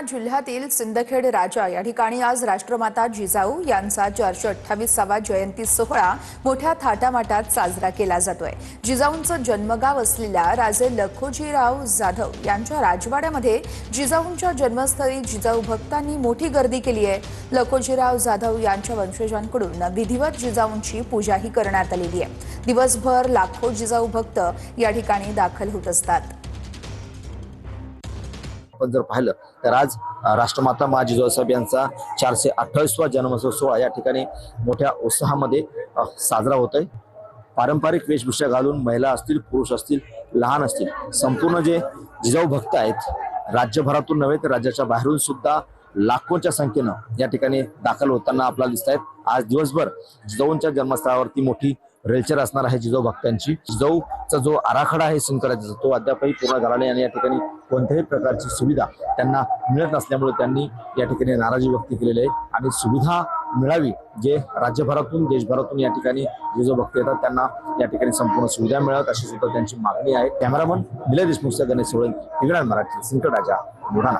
जिल्ह्यातील सिंदखेड राजा या ठिकाणी आज राष्ट्रमाता जिजाऊ यांचा 428वा जयंती सोहळा मोठ्या थाटामाटात साजरा केला जातोय। जिजाऊंचं जन्मगाव असलेल्या राजे लखोजीराव जाधव यांच्या राजवाड्यामध्ये जिजाऊंच्या जन्मस्थळी जिजाऊ भक्तांनी मोठी गर्दी केली आहे। लखोजीराव जाधव यांच्या वंशजांकडून विधिवत जिजाऊंची पूजाही करण्यात आलेली आहे। दिवसभर लाखो जिजाऊ भक्त या ठिकाणी दाखल होत असतात। आपण जर पाहिलं तर आज राष्ट्रमाता मा जिजाऊ साहेब यांचा 428वा जन्मोत्सव सोहळा या ठिकाणी मोठ्या उत्साहामध्ये साजरा होतोय। पारंपरिक वेशभूषा घालून महिला असतील, पुरुष असतील, लहान असतील, संपूर्ण जे जिजाऊ भक्त आहेत राज्यभरातून नव्हे तर राज्याच्या बाहेरून सुद्धा लाखोंच्या संख्येनं या ठिकाणी दाखल होताना आपल्याला दिसत आहेत। आज दिवसभर जिजाऊंच्या जन्मस्थळावरती मोठी रेलचेल असणार आहे जिजाऊ भक्तांची। जिजाऊचा जो आराखडा आहे सिंदखेडचा तो अद्यापही पूर्ण झाला नाही आणि या ठिकाणी कोणत्याही प्रकारची सुविधा त्यांना मिळत नसल्यामुळे त्यांनी या ठिकाणी नाराजी व्यक्त केलेली आहे आणि सुविधा मिळावी, जे राज्यभरातून देशभरातून या ठिकाणी जिजाऊ भक्त येतात त्यांना या ठिकाणी संपूर्ण सुविधा मिळाव्यात अशी सुद्धा त्यांची मागणी आहे। कॅमेरामन निलय देशमुख, गणेश सोळंकी, टीव्ही मराठी, सिंदखेड राजा, बुलढाणा।